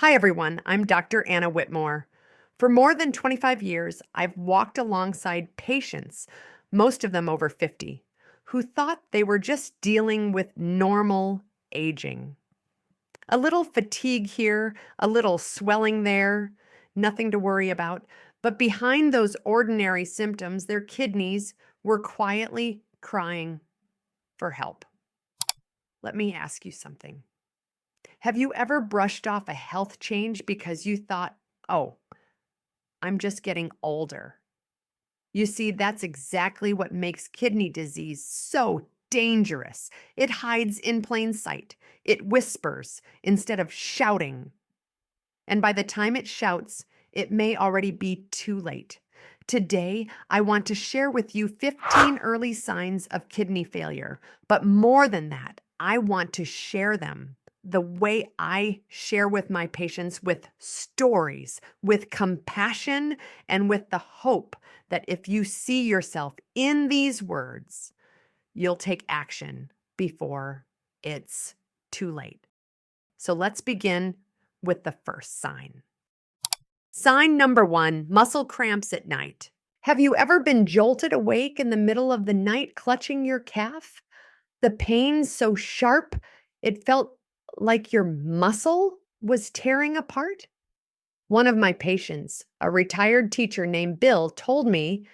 Hi, everyone. I'm Dr. Anna Whitmore. For more than 25 years, I've walked alongside patients, most of them over 50, who thought they were just dealing with normal aging. A little fatigue here, a little swelling there, nothing to worry about. But behind those ordinary symptoms, their kidneys were quietly crying for help. Let me ask you something. Have you ever brushed off a health change because you thought, oh, I'm just getting older? You see, that's exactly what makes kidney disease so dangerous. It hides in plain sight. It whispers instead of shouting. And by the time it shouts, it may already be too late. Today, I want to share with you 15 early signs of kidney failure. But more than that, I want to share them the way I share with my patients, with stories, with compassion, and with the hope that if you see yourself in these words, you'll take action before it's too late. So let's begin with the first sign. Sign number 1, muscle cramps at night. Have you ever been jolted awake in the middle of the night clutching your calf? The pain so sharp it felt like your muscle was tearing apart? One of my patients, a retired teacher named Bill, told me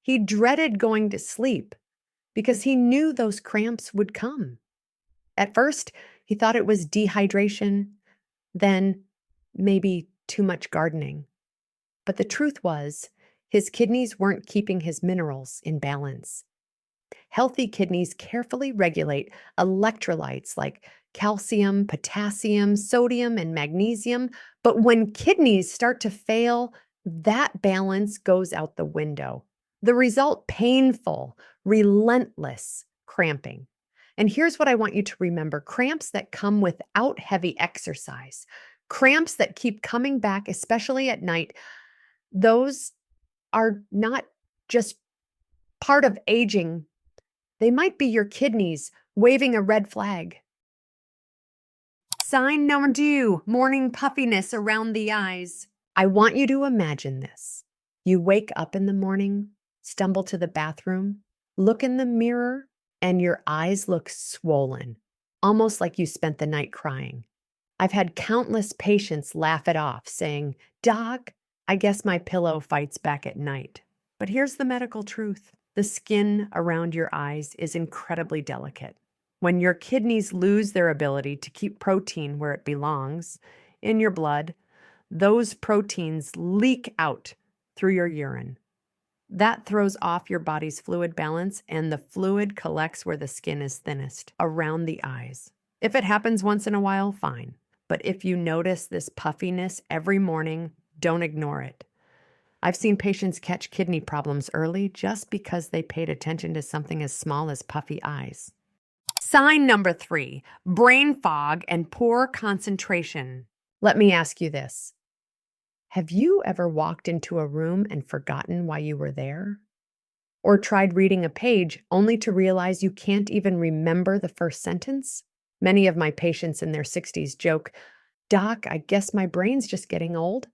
he dreaded going to sleep because he knew those cramps would come. At first, he thought it was dehydration, then maybe too much gardening. But the truth was, his kidneys weren't keeping his minerals in balance. Healthy kidneys carefully regulate electrolytes like calcium, potassium, sodium, and magnesium. But when kidneys start to fail, that balance goes out the window. The result, painful, relentless cramping. And here's what I want you to remember: cramps that come without heavy exercise, cramps that keep coming back, especially at night, those are not just part of aging. They might be your kidneys waving a red flag. Sign number 2, morning puffiness around the eyes. I want you to imagine this. You wake up in the morning, stumble to the bathroom, look in the mirror, and your eyes look swollen, almost like you spent the night crying. I've had countless patients laugh it off, saying, "Doc, I guess my pillow fights back at night." But here's the medical truth. The skin around your eyes is incredibly delicate. When your kidneys lose their ability to keep protein where it belongs, in your blood, those proteins leak out through your urine. That throws off your body's fluid balance, and the fluid collects where the skin is thinnest, around the eyes. If it happens once in a while, fine. But if you notice this puffiness every morning, don't ignore it. I've seen patients catch kidney problems early just because they paid attention to something as small as puffy eyes. Sign number 3, brain fog and poor concentration. Let me ask you this. Have you ever walked into a room and forgotten why you were there? Or tried reading a page only to realize you can't even remember the first sentence? Many of my patients in their 60s joke, "Doc, I guess my brain's just getting old."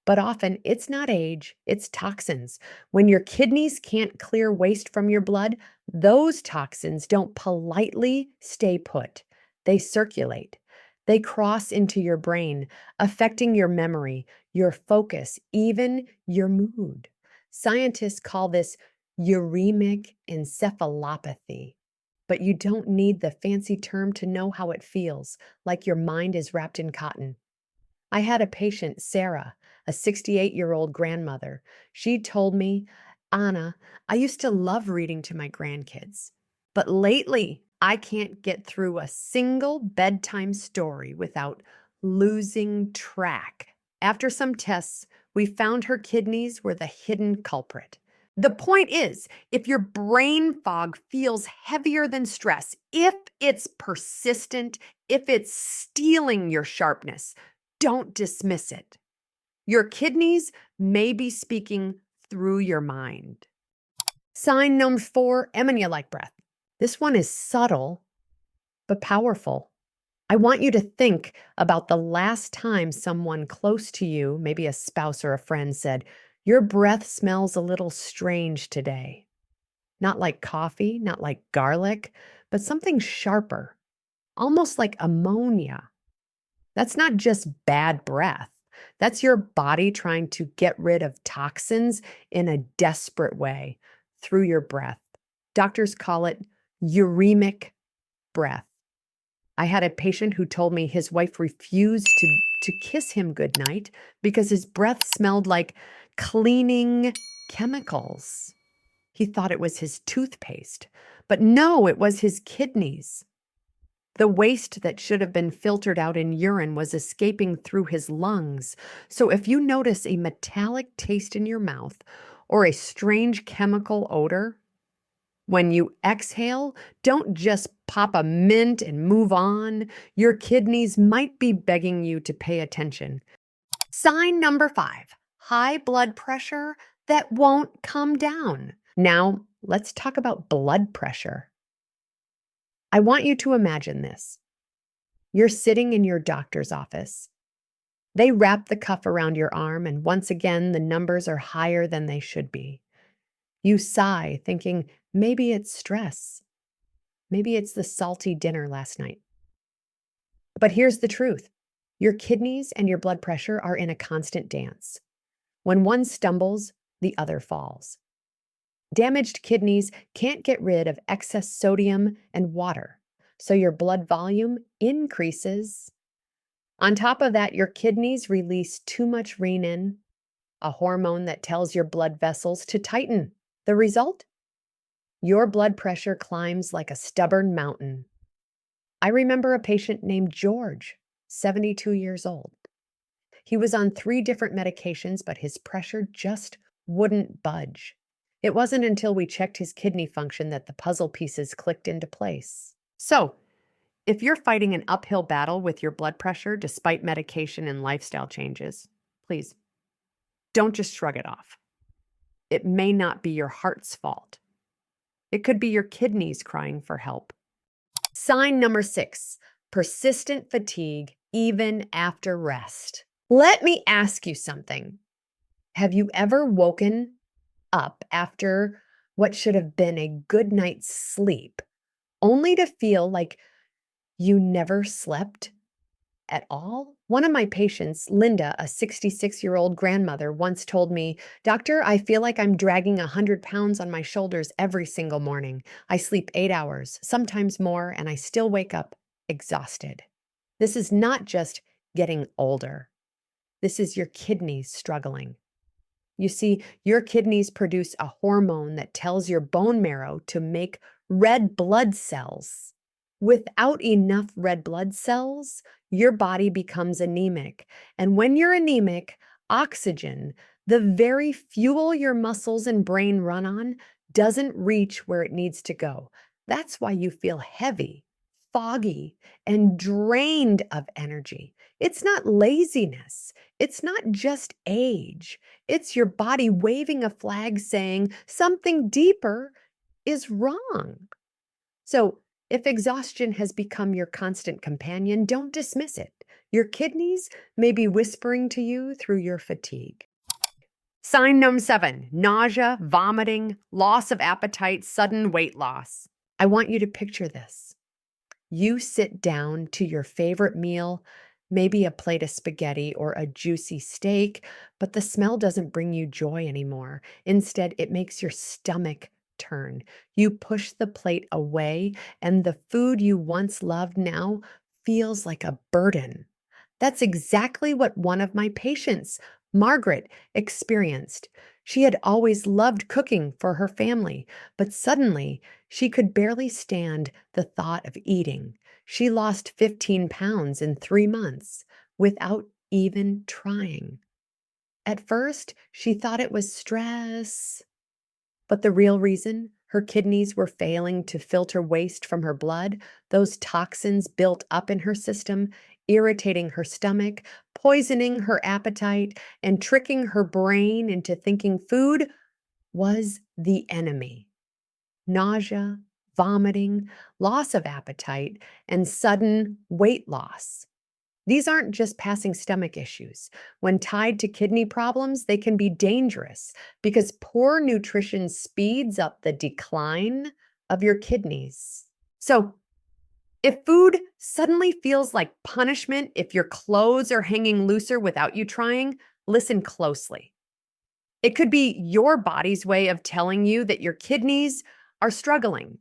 But often it's not age, it's toxins. When your kidneys can't clear waste from your blood, those toxins don't politely stay put. They circulate. They cross into your brain, affecting your memory, your focus, even your mood. Scientists call this uremic encephalopathy. But you don't need the fancy term to know how it feels, like your mind is wrapped in cotton. I had a patient, Sarah, a 68-year-old grandmother. She told me, "Anna, I used to love reading to my grandkids, but lately I can't get through a single bedtime story without losing track." After some tests, we found her kidneys were the hidden culprit. The point is, if your brain fog feels heavier than stress, if it's persistent, if it's stealing your sharpness, don't dismiss it. Your kidneys may be speaking through your mind. Sign number 4, ammonia-like breath. This one is subtle but powerful. I want you to think about the last time someone close to you, maybe a spouse or a friend, said, "Your breath smells a little strange today." Not like coffee, not like garlic, but something sharper, almost like ammonia. That's not just bad breath. That's your body trying to get rid of toxins in a desperate way through your breath. Doctors call it uremic breath. I had a patient who told me his wife refused to kiss him goodnight because his breath smelled like cleaning chemicals. He thought it was his toothpaste, but no, it was his kidneys. The waste that should have been filtered out in urine was escaping through his lungs. So if you notice a metallic taste in your mouth or a strange chemical odor, when you exhale, don't just pop a mint and move on. Your kidneys might be begging you to pay attention. Sign number 5, high blood pressure that won't come down. Now, let's talk about blood pressure. I want you to imagine this. You're sitting in your doctor's office. They wrap the cuff around your arm, and once again, the numbers are higher than they should be. You sigh, thinking maybe it's stress. Maybe it's the salty dinner last night. But here's the truth. Your kidneys and your blood pressure are in a constant dance. When one stumbles, the other falls. Damaged kidneys can't get rid of excess sodium and water, so your blood volume increases. On top of that, your kidneys release too much renin, a hormone that tells your blood vessels to tighten. The result? Your blood pressure climbs like a stubborn mountain. I remember a patient named George, 72 years old. He was on 3 different medications, but his pressure just wouldn't budge. It wasn't until we checked his kidney function that the puzzle pieces clicked into place. So, if you're fighting an uphill battle with your blood pressure despite medication and lifestyle changes, please don't just shrug it off. It may not be your heart's fault. It could be your kidneys crying for help. Sign number 6, persistent fatigue even after rest. Let me ask you something. Have you ever woken up after what should have been a good night's sleep, only to feel like you never slept at all? One of my patients, Linda, a 66-year-old grandmother, once told me, "Doctor, I feel like I'm dragging 100 pounds on my shoulders every single morning. I sleep 8 hours, sometimes more, and I still wake up exhausted." This is not just getting older. This is your kidneys struggling. You see, your kidneys produce a hormone that tells your bone marrow to make red blood cells. Without enough red blood cells, your body becomes anemic. And when you're anemic, oxygen, the very fuel your muscles and brain run on, doesn't reach where it needs to go. That's why you feel heavy, foggy, and drained of energy. It's not laziness. It's not just age. It's your body waving a flag saying something deeper is wrong. So, if exhaustion has become your constant companion, don't dismiss it. Your kidneys may be whispering to you through your fatigue. Sign number 7, nausea, vomiting, loss of appetite, sudden weight loss. I want you to picture this. You sit down to your favorite meal, maybe a plate of spaghetti or a juicy steak, but the smell doesn't bring you joy anymore. Instead, it makes your stomach turn. You push the plate away, and the food you once loved now feels like a burden. That's exactly what one of my patients, Margaret, experienced. She had always loved cooking for her family, but suddenly she could barely stand the thought of eating. She lost 15 pounds in 3 months without even trying. At first, she thought it was stress, but the real reason, her kidneys were failing to filter waste from her blood, those toxins built up in her system, irritating her stomach, poisoning her appetite, and tricking her brain into thinking food was the enemy. Nausea, vomiting, loss of appetite, and sudden weight loss. These aren't just passing stomach issues. When tied to kidney problems, they can be dangerous because poor nutrition speeds up the decline of your kidneys. So, if food suddenly feels like punishment, if your clothes are hanging looser without you trying, listen closely. It could be your body's way of telling you that your kidneys are struggling.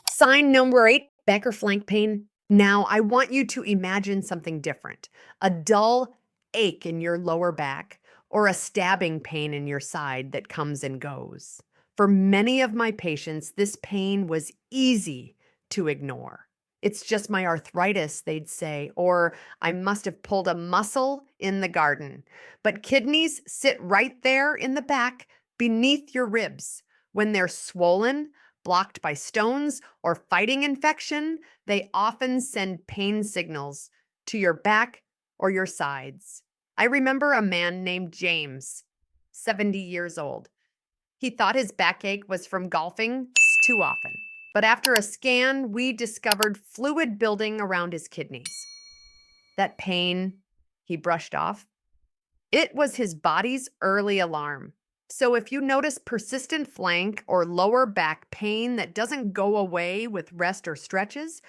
Sign number 8, back or flank pain. Now, I want you to imagine something different, a dull ache in your lower back or a stabbing pain in your side that comes and goes. For many of my patients, this pain was easy to ignore. It's just my arthritis, they'd say, or I must have pulled a muscle in the garden. But kidneys sit right there in the back beneath your ribs. When they're swollen, blocked by stones, or fighting infection, they often send pain signals to your back or your sides. I remember a man named James, 70 years old. He thought his backache was from golfing too often. But after a scan, we discovered fluid building around his kidneys. That pain he brushed off, it was his body's early alarm. So if you notice persistent flank or lower back pain that doesn't go away with rest or stretches,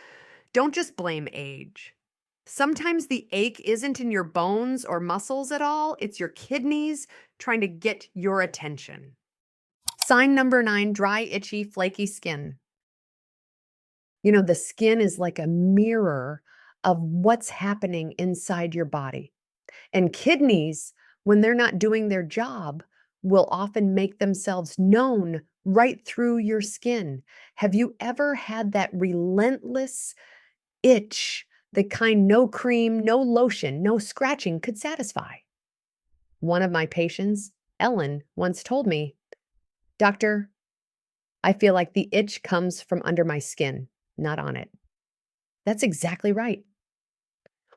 don't just blame age. Sometimes the ache isn't in your bones or muscles at all, it's your kidneys trying to get your attention. Sign number 9, dry, itchy, flaky skin. You know, the skin is like a mirror of what's happening inside your body. And kidneys, when they're not doing their job, will often make themselves known right through your skin. Have you ever had that relentless itch, the kind no cream, no lotion, no scratching could satisfy? One of my patients, Ellen, once told me, "Doctor, I feel like the itch comes from under my skin, not on it." That's exactly right.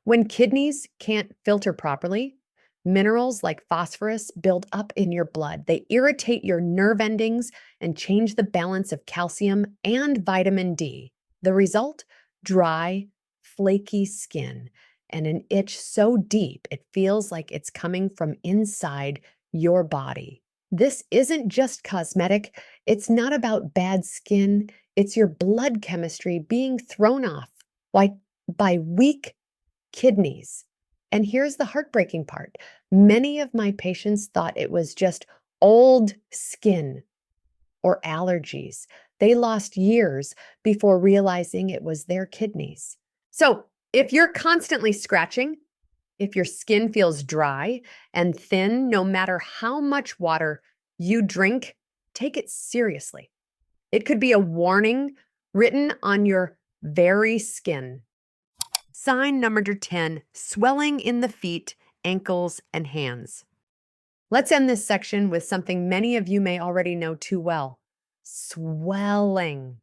When kidneys can't filter properly, minerals like phosphorus build up in your blood. They irritate your nerve endings and change the balance of calcium and vitamin D. The result? Dry, flaky skin and an itch so deep it feels like it's coming from inside your body. This isn't just cosmetic. It's not about bad skin. It's your blood chemistry being thrown off. Why? By weak kidneys. And here's the heartbreaking part. Many of my patients thought it was just old skin or allergies. They lost years before realizing it was their kidneys. So, if you're constantly scratching, if your skin feels dry and thin, no matter how much water you drink, take it seriously. It could be a warning written on your very skin. Sign number 10, swelling in the feet, ankles, and hands. Let's end this section with something many of you may already know too well. Swelling.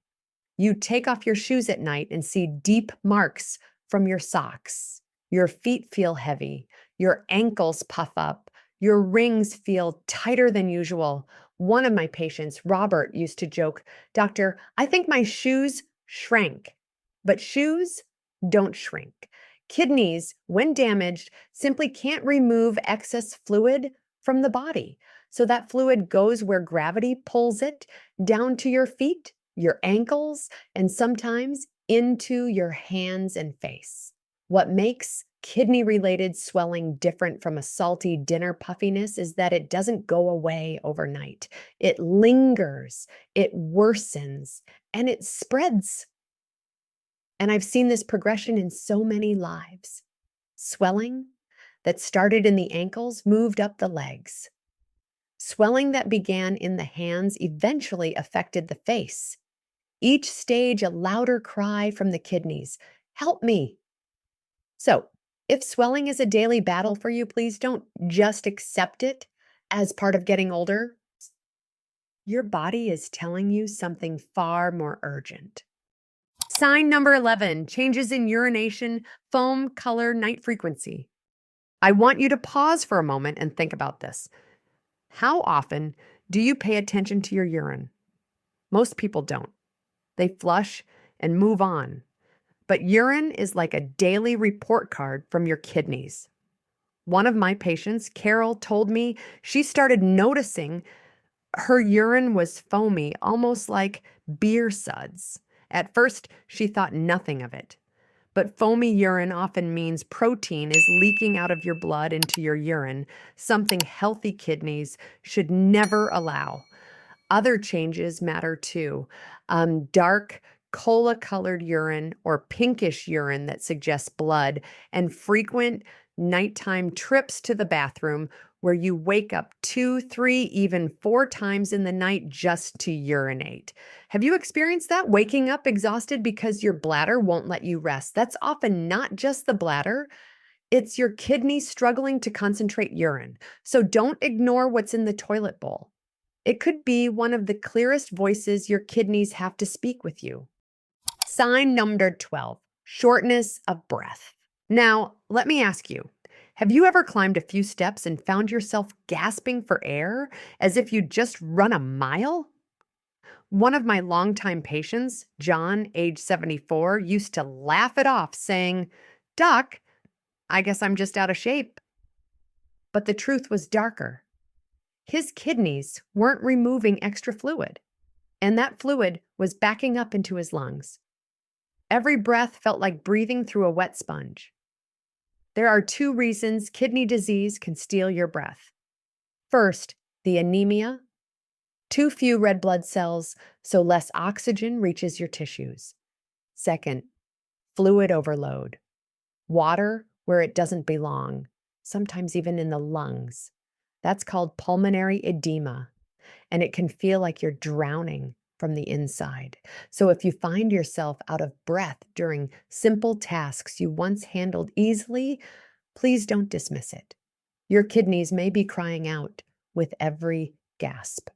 You take off your shoes at night and see deep marks from your socks. Your feet feel heavy. Your ankles puff up. Your rings feel tighter than usual. One of my patients, Robert, used to joke, "Doctor, I think my shoes shrank." But shoes don't shrink. Kidneys, when damaged, simply can't remove excess fluid from the body. So that fluid goes where gravity pulls it, down to your feet, your ankles, and sometimes into your hands and face. What makes kidney-related swelling different from a salty dinner puffiness is that it doesn't go away overnight. It lingers, it worsens, and it spreads. And I've seen this progression in so many lives. Swelling that started in the ankles moved up the legs. Swelling that began in the hands eventually affected the face. Each stage a louder cry from the kidneys, "Help me." So, if swelling is a daily battle for you, please don't just accept it as part of getting older. Your body is telling you something far more urgent. Sign number 11, changes in urination, foam, color, night frequency. I want you to pause for a moment and think about this. How often do you pay attention to your urine? Most people don't. They flush and move on. But urine is like a daily report card from your kidneys. One of my patients, Carol, told me she started noticing her urine was foamy, almost like beer suds. At first, she thought nothing of it. But foamy urine often means protein is leaking out of your blood into your urine, something healthy kidneys should never allow. Other changes matter too. Dark, cola colored urine or pinkish urine that suggests blood, and frequent nighttime trips to the bathroom where you wake up 2, 3, even 4 times in the night just to urinate. Have you experienced that? Waking up exhausted because your bladder won't let you rest. That's often not just the bladder, it's your kidneys struggling to concentrate urine. So don't ignore what's in the toilet bowl. It could be one of the clearest voices your kidneys have to speak with you. Sign number 12, shortness of breath. Now, let me ask you, have you ever climbed a few steps and found yourself gasping for air as if you'd just run a mile? One of my longtime patients, John, age 74, used to laugh it off, saying, "Doc, I guess I'm just out of shape." But the truth was darker. His kidneys weren't removing extra fluid, and that fluid was backing up into his lungs. Every breath felt like breathing through a wet sponge. There are 2 reasons kidney disease can steal your breath. First, the anemia. Too few red blood cells, so less oxygen reaches your tissues. Second, fluid overload. Water where it doesn't belong, sometimes even in the lungs. That's called pulmonary edema, and it can feel like you're drowning from the inside. So if you find yourself out of breath during simple tasks you once handled easily, please don't dismiss it. Your kidneys may be crying out with every gasp.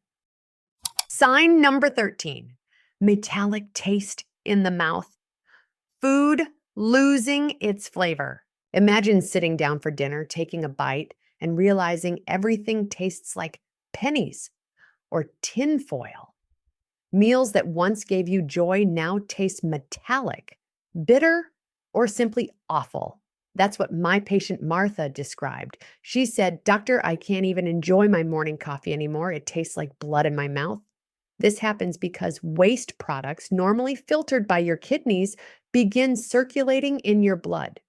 Sign number 13, metallic taste in the mouth. Food losing its flavor. Imagine sitting down for dinner, taking a bite, and realizing everything tastes like pennies or tinfoil. Meals that once gave you joy now taste metallic, bitter, or simply awful. That's what my patient Martha described. She said, "Doctor, I can't even enjoy my morning coffee anymore. It tastes like blood in my mouth." This happens because waste products, normally filtered by your kidneys, begin circulating in your blood.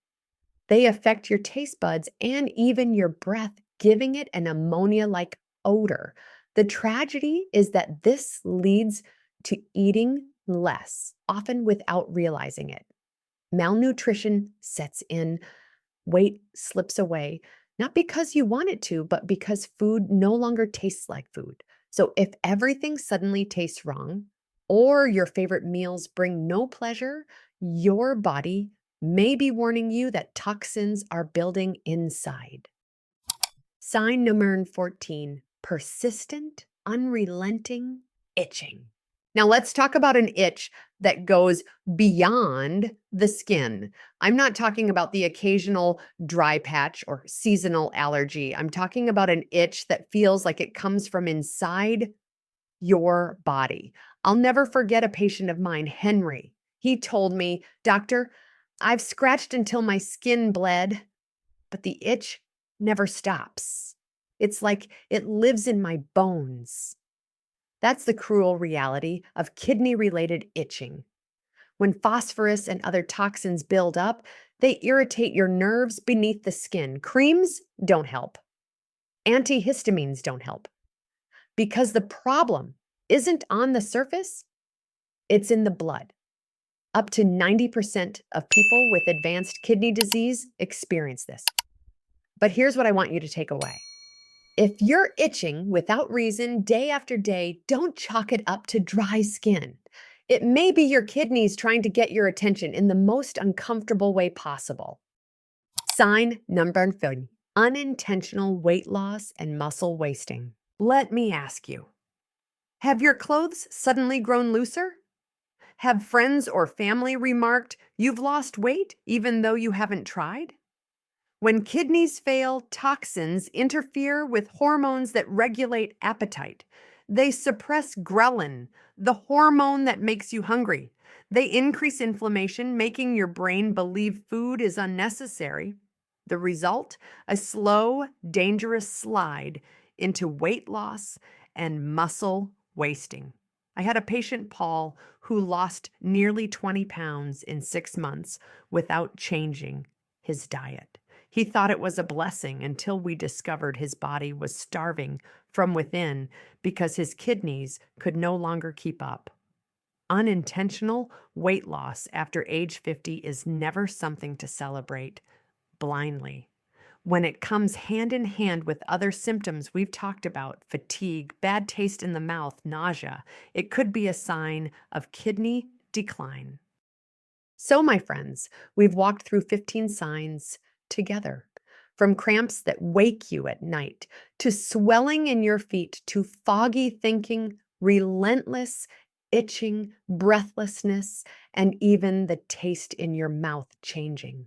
They affect your taste buds and even your breath, giving it an ammonia-like odor. The tragedy is that this leads to eating less, often without realizing it. Malnutrition sets in, weight slips away, not because you want it to, but because food no longer tastes like food. So if everything suddenly tastes wrong, or your favorite meals bring no pleasure, your body may be warning you that toxins are building inside. Sign number 14, persistent, unrelenting itching. Now let's talk about an itch that goes beyond the skin. I'm not talking about the occasional dry patch or seasonal allergy. I'm talking about an itch that feels like it comes from inside your body. I'll never forget a patient of mine, Henry. He told me, "Doctor, I've scratched until my skin bled, but the itch never stops. It's like it lives in my bones." That's the cruel reality of kidney-related itching. When phosphorus and other toxins build up, they irritate your nerves beneath the skin. Creams don't help. Antihistamines don't help. Because the problem isn't on the surface, it's in the blood. Up to 90% of people with advanced kidney disease experience this. But here's what I want you to take away. If you're itching without reason day after day, don't chalk it up to dry skin. It may be your kidneys trying to get your attention in the most uncomfortable way possible. Sign number 30, unintentional weight loss and muscle wasting. Let me ask you, have your clothes suddenly grown looser? Have friends or family remarked you've lost weight even though you haven't tried? When kidneys fail, toxins interfere with hormones that regulate appetite. They suppress ghrelin, the hormone that makes you hungry. They increase inflammation, making your brain believe food is unnecessary. The result? A slow, dangerous slide into weight loss and muscle wasting. I had a patient, Paul, who lost nearly 20 pounds in 6 months without changing his diet. He thought it was a blessing until we discovered his body was starving from within because his kidneys could no longer keep up. Unintentional weight loss after age 50 is never something to celebrate blindly. When it comes hand in hand with other symptoms we've talked about, fatigue, bad taste in the mouth, nausea, it could be a sign of kidney decline. So, my friends, we've walked through 15 signs together. From cramps that wake you at night, to swelling in your feet, to foggy thinking, relentless itching, breathlessness, and even the taste in your mouth changing.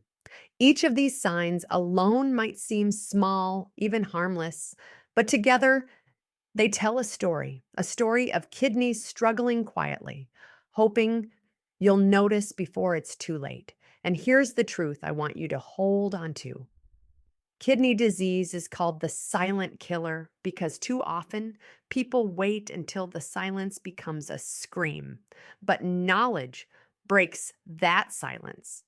Each of these signs alone might seem small, even harmless, but together they tell a story of kidneys struggling quietly, hoping you'll notice before it's too late. And here's the truth I want you to hold on to. Kidney disease is called the silent killer because too often people wait until the silence becomes a scream. But knowledge breaks that silence.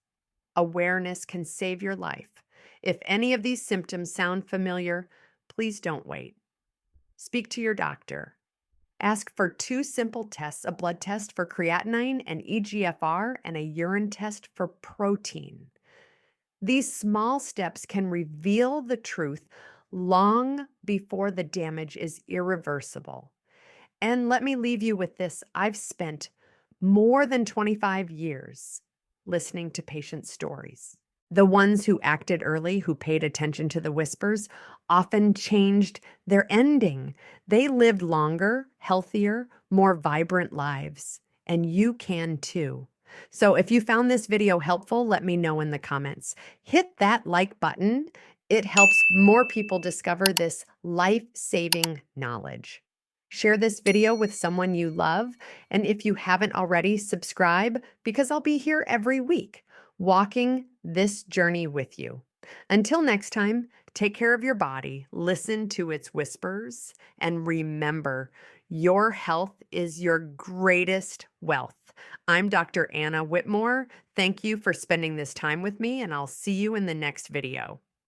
Awareness can save your life. If any of these symptoms sound familiar, please don't wait. Speak to your doctor. Ask for 2 simple tests, a blood test for creatinine and eGFR, and a urine test for protein. These small steps can reveal the truth long before the damage is irreversible. And let me leave you with this. I've spent more than 25 years listening to patient stories. The ones who acted early, who paid attention to the whispers, often changed their ending. They lived longer, healthier, more vibrant lives. And you can too. So if you found this video helpful, let me know in the comments. Hit that like button. It helps more people discover this life-saving knowledge. Share this video with someone you love. And if you haven't already, subscribe because I'll be here every week, walking this journey with you. Until next time, take care of your body, listen to its whispers, and remember, your health is your greatest wealth. I'm Dr. Anna Whitmore. Thank you for spending this time with me, and I'll see you in the next video.